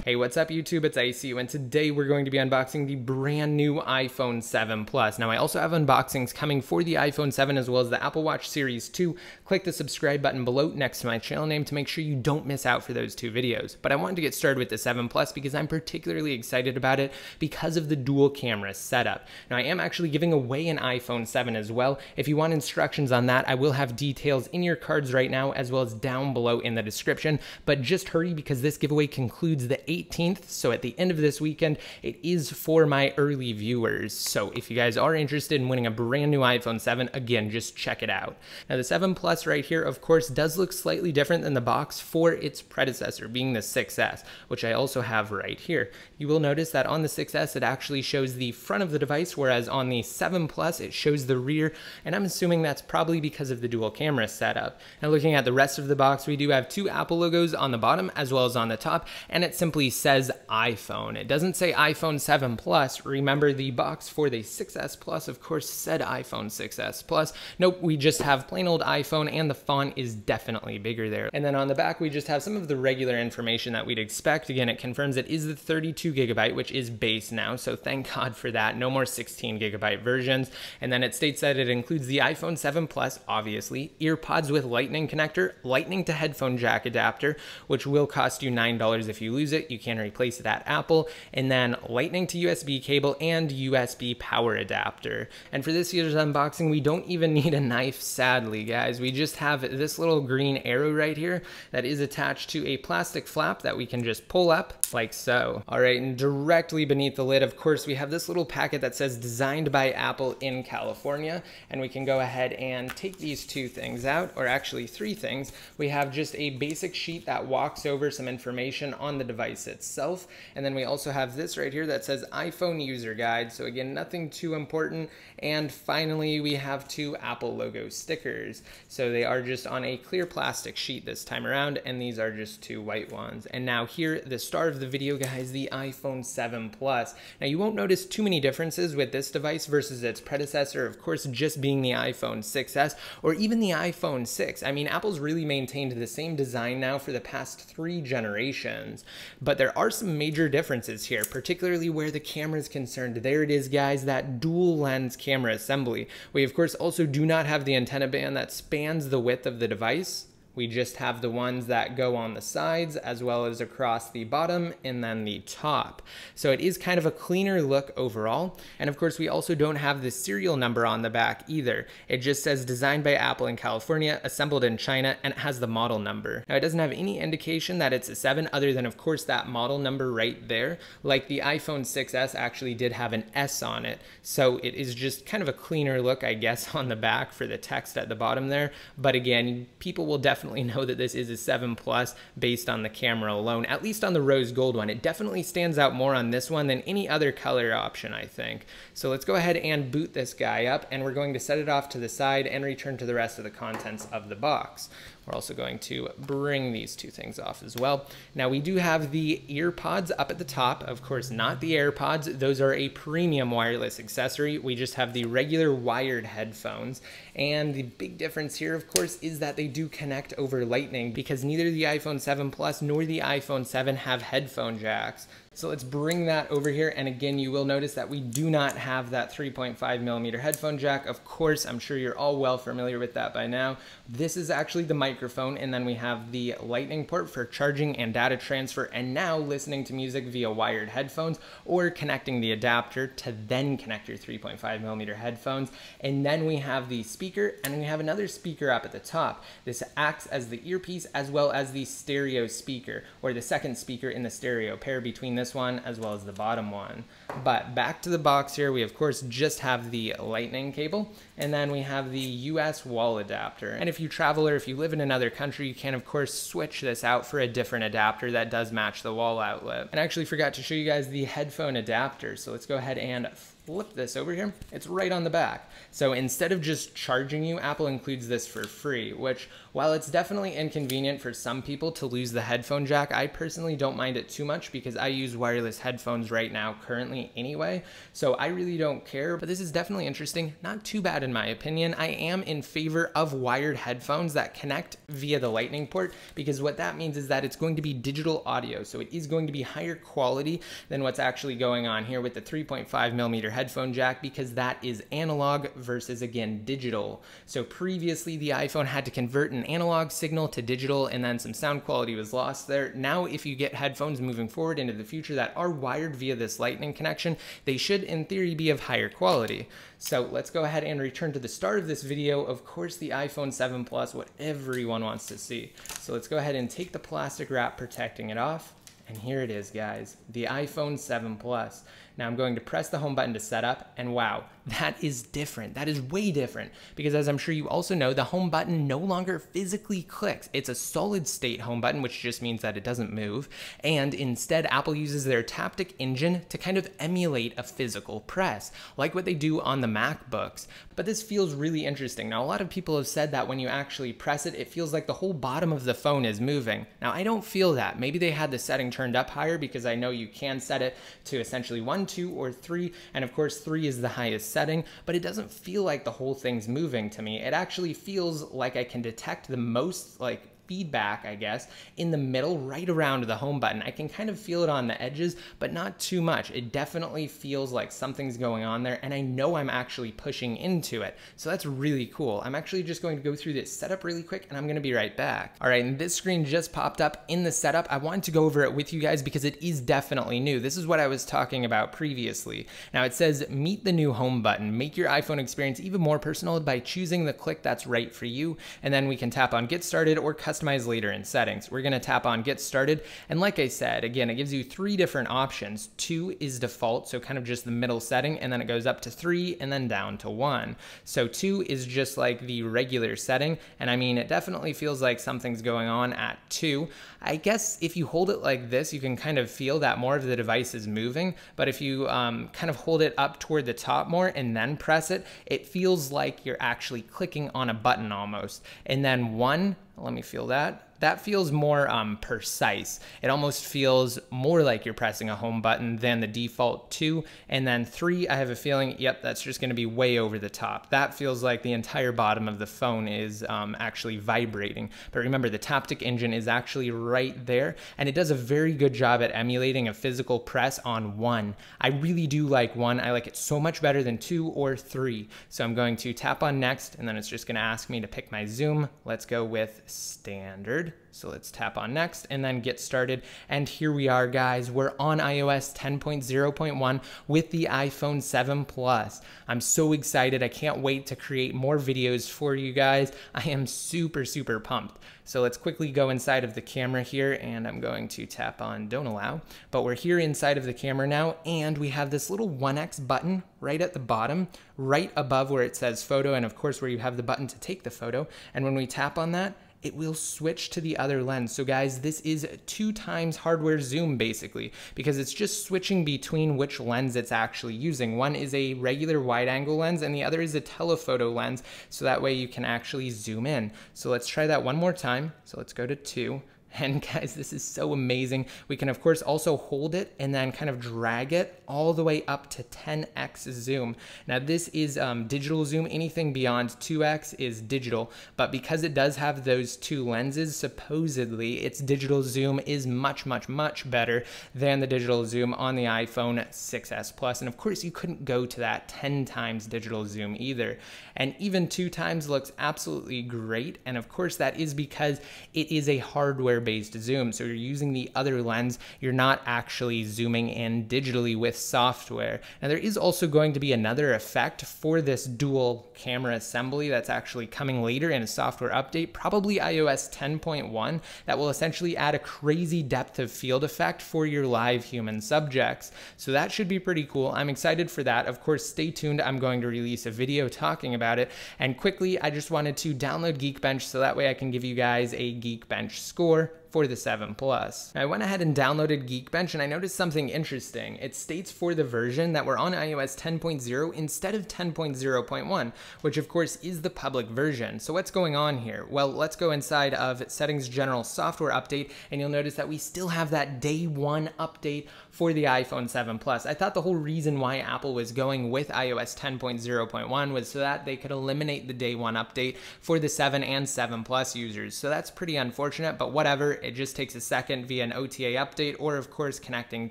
Hey, what's up YouTube? It's ICU, and today we're going to be unboxing the brand new iPhone 7 Plus. Now I also have unboxings coming for the iPhone 7 as well as the Apple Watch Series 2. Click the subscribe button below next to my channel name to make sure you don't miss out for those two videos. But I wanted to get started with the 7 Plus because I'm particularly excited about it because of the dual camera setup. Now I am actually giving away an iPhone 7 as well. If you want instructions on that, I will have details in your cards right now as well as down below in the description. But just hurry because this giveaway concludes the 18th, so at the end of this weekend, it is for my early viewers. So if you guys are interested in winning a brand new iPhone 7, again, just check it out. Now the 7 Plus right here, of course, does look slightly different than the box for its predecessor, being the 6S, which I also have right here. You will notice that on the 6S, it actually shows the front of the device, whereas on the 7 Plus, it shows the rear, and I'm assuming that's probably because of the dual camera setup. Now looking at the rest of the box, we do have two Apple logos on the bottom as well as on the top, and it simply says iPhone. It doesn't say iPhone 7 Plus. Remember, the box for the 6S Plus, of course, said iPhone 6S Plus. Nope, we just have plain old iPhone, and the font is definitely bigger there. And then on the back, we just have some of the regular information that we'd expect. Again, it confirms it is the 32 gigabyte, which is base now, so thank God for that. No more 16 gigabyte versions. And then it states that it includes the iPhone 7 Plus, obviously, earpods with lightning connector, lightning to headphone jack adapter, which will cost you $9 if you lose it. You can replace it at Apple, and then lightning to USB cable and USB power adapter. And for this year's unboxing, we don't even need a knife, sadly, guys. We just have this little green arrow right here that is attached to a plastic flap that we can just pull up like so. All right, and directly beneath the lid, of course, we have this little packet that says designed by Apple in California, and we can go ahead and take these two things out, or actually three things. We have just a basic sheet that walks over some information on the device itself, and then we also have this right here that says iPhone user guide, so again, nothing too important. And finally, we have two Apple logo stickers, so they are just on a clear plastic sheet this time around, and these are just two white ones. And now here, the star of the video, guys, the iPhone 7 Plus. Now you won't notice too many differences with this device versus its predecessor, of course, just being the iPhone 6S or even the iPhone 6. I mean, Apple's really maintained the same design now for the past 3 generations, but there are some major differences here, particularly where the camera is concerned. There it is, guys, that dual lens camera assembly. We, of course, also do not have the antenna band that spans the width of the device. We just have the ones that go on the sides as well as across the bottom and then the top. So it is kind of a cleaner look overall. And of course, we also don't have the serial number on the back either. It just says designed by Apple in California, assembled in China, and it has the model number. Now it doesn't have any indication that it's a 7 other than, of course, that model number right there. Like the iPhone 6S actually did have an S on it. So it is just kind of a cleaner look, I guess, on the back for the text at the bottom there. But again, people will definitely know that this is a 7 Plus based on the camera alone, at least on the rose gold one. It definitely stands out more on this one than any other color option, I think. So let's go ahead and boot this guy up, and we're going to set it off to the side and return to the rest of the contents of the box. We're also going to bring these two things off as well. Now we do have the earpods up at the top, of course, not the AirPods. Those are a premium wireless accessory. We just have the regular wired headphones. And the big difference here, of course, is that they do connect over Lightning because neither the iPhone 7 Plus nor the iPhone 7 have headphone jacks. So let's bring that over here, and again, you will notice that we do not have that 3.5mm headphone jack. Of course, I'm sure you're all well familiar with that by now. This is actually the microphone, and then we have the lightning port for charging and data transfer, and now listening to music via wired headphones or connecting the adapter to then connect your 3.5mm headphones. And then we have the speaker, and we have another speaker up at the top. This acts as the earpiece as well as the stereo speaker, or the second speaker in the stereo pair between this one as well as the bottom one. But back to the box here, we of course just have the lightning cable, and then we have the US wall adapter. And if you travel or if you live in another country, you can of course switch this out for a different adapter that does match the wall outlet. And I actually forgot to show you guys the headphone adapter, so let's go ahead and flip this over here, it's right on the back. So instead of just charging you, Apple includes this for free, which while it's definitely inconvenient for some people to lose the headphone jack, I personally don't mind it too much because I use wireless headphones right now currently anyway, so I really don't care. But this is definitely interesting, not too bad in my opinion. I am in favor of wired headphones that connect via the lightning port, because what that means is that it's going to be digital audio, so it is going to be higher quality than what's actually going on here with the 3.5mm headphone jack, because that is analog versus, again, digital. So previously the iPhone had to convert an analog signal to digital, and then some sound quality was lost there. Now if you get headphones moving forward into the future that are wired via this lightning connection, they should in theory be of higher quality. So let's go ahead and return to the start of this video, of course the iPhone 7 Plus, what everyone wants to see. So let's go ahead and take the plastic wrap protecting it off. And here it is, guys, the iPhone 7 Plus. Now I'm going to press the home button to set up, and wow, that is different. That is way different, because as I'm sure you also know, the home button no longer physically clicks. It's a solid state home button, which just means that it doesn't move. And instead, Apple uses their taptic engine to kind of emulate a physical press, like what they do on the MacBooks. But this feels really interesting. Now, a lot of people have said that when you actually press it, it feels like the whole bottom of the phone is moving. Now, I don't feel that. Maybe they had the setting turned up higher, because I know you can set it to essentially 1, 2, or 3, and of course 3 is the highest setting, but it doesn't feel like the whole thing's moving to me. It actually feels like I can detect the most feedback, I guess, in the middle, right around the home button. I can kind of feel it on the edges, but not too much. It definitely feels like something's going on there, and I know I'm actually pushing into it. So that's really cool. I'm actually just going to go through this setup really quick, and I'm going to be right back. All right, and this screen just popped up in the setup. I wanted to go over it with you guys because it is definitely new. This is what I was talking about previously. Now it says, meet the new home button. Make your iPhone experience even more personal by choosing the click that's right for you. And then we can tap on Get Started or Customize later in settings. We're going to tap on Get Started, and like I said, again, it gives you 3 different options. 2 is default, so kind of just the middle setting, and then it goes up to 3 and then down to 1. So 2 is just like the regular setting, and I mean, it definitely feels like something's going on at 2. I guess if you hold it like this, you can kind of feel that more of the device is moving, but if you kind of hold it up toward the top more and then press it, it feels like you're actually clicking on a button almost. And then 1, let me feel that. That feels more precise. It almost feels more like you're pressing a home button than the default 2. And then 3, I have a feeling, yep, that's just going to be way over the top. That feels like the entire bottom of the phone is actually vibrating. But remember, the taptic engine is actually right there, and it does a very good job at emulating a physical press on 1. I really do like 1. I like it so much better than 2 or 3. So I'm going to tap on Next, and then it's just going to ask me to pick my zoom. Let's go with standard. So let's tap on Next and then Get Started. And here we are, guys. We're on iOS 10.0.1 with the iPhone 7 Plus. I'm so excited. I can't wait to create more videos for you guys. I am super, super pumped. So let's quickly go inside of the camera here, and I'm going to tap on Don't Allow. But we're here inside of the camera now, and we have this little 1x button right at the bottom, right above where it says Photo, and of course where you have the button to take the photo. And when we tap on that, it will switch to the other lens. So guys, this is 2 times hardware zoom basically, because it's just switching between which lens it's actually using. One is a regular wide angle lens and the other is a telephoto lens. So that way you can actually zoom in. So let's try that one more time. So let's go to 2. And guys, this is so amazing. We can of course also hold it and then kind of drag it all the way up to 10x zoom. Now this is digital zoom. Anything beyond 2x is digital, but because it does have those 2 lenses, supposedly its digital zoom is much, much, much better than the digital zoom on the iPhone 6s Plus. And of course you couldn't go to that 10 times digital zoom either. And even 2 times looks absolutely great. And of course that is because it is a hardware-based zoom. So you're using the other lens. You're not actually zooming in digitally with software. Now there is also going to be another effect for this dual camera assembly that's actually coming later in a software update, probably iOS 10.1, that will essentially add a crazy depth of field effect for your live human subjects. So that should be pretty cool. I'm excited for that. Of course, stay tuned. I'm going to release a video talking about it. And quickly, I just wanted to download Geekbench so that way I can give you guys a Geekbench score for the 7 Plus. I went ahead and downloaded Geekbench and I noticed something interesting. It states for the version that we're on iOS 10.0 instead of 10.0.1, which of course is the public version. So what's going on here? Well, let's go inside of Settings General Software Update and you'll notice that we still have that day one update for the iPhone 7 Plus. I thought the whole reason why Apple was going with iOS 10.0.1 was so that they could eliminate the day one update for the 7 and 7 Plus users. So that's pretty unfortunate, but whatever. It just takes a second via an OTA update or of course connecting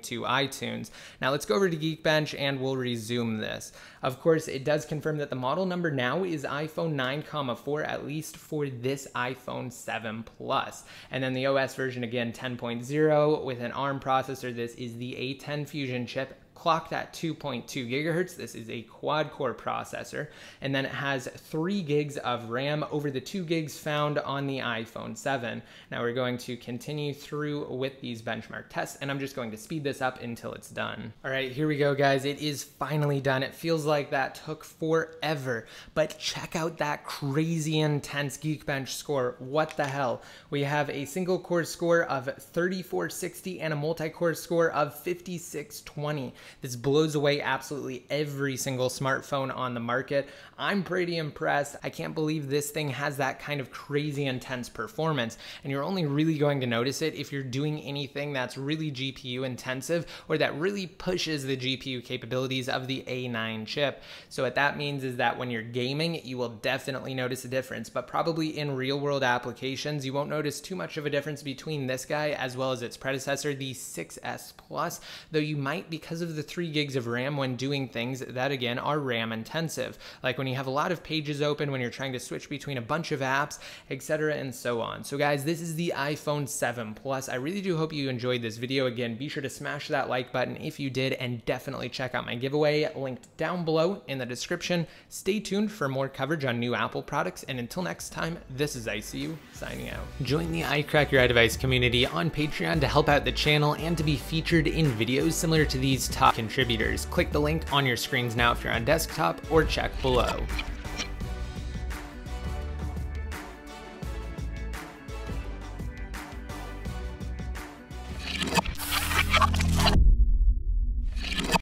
to iTunes. Now let's go over to Geekbench and we'll resume this. Of course, it does confirm that the model number now is iPhone 9,4, at least for this iPhone 7 Plus. And then the OS version again, 10.0 with an ARM processor. This is the A10 Fusion chip, clocked at 2.2 gigahertz. This is a quad-core processor, and then it has 3 gigs of RAM over the 2 gigs found on the iPhone 7. Now we're going to continue through with these benchmark tests, and I'm just going to speed this up until it's done. All right, here we go, guys. It is finally done. It feels like that took forever, but check out that crazy intense Geekbench score. What the hell? We have a single core score of 3460 and a multi-core score of 5620. This blows away absolutely every single smartphone on the market. I'm pretty impressed. I can't believe this thing has that kind of crazy intense performance, and you're only really going to notice it if you're doing anything that's really GPU intensive or that really pushes the GPU capabilities of the A9 chip. So what that means is that when you're gaming, you will definitely notice a difference, but probably in real world applications, you won't notice too much of a difference between this guy as well as its predecessor, the 6S Plus, though you might because of the 3 gigs of RAM when doing things that again are RAM intensive, like when you have a lot of pages open, when you're trying to switch between a bunch of apps, etc. and so on. So guys, this is the iPhone 7 Plus. I really do hope you enjoyed this video. Again, be sure to smash that like button if you did, and definitely check out my giveaway linked down below in the description. Stay tuned for more coverage on new Apple products, and until next time, this is ICU signing out. Join the iCrackUriDevice community on Patreon to help out the channel and to be featured in videos similar to these top contributors. Click the link on your screens now if you're on desktop, or check below.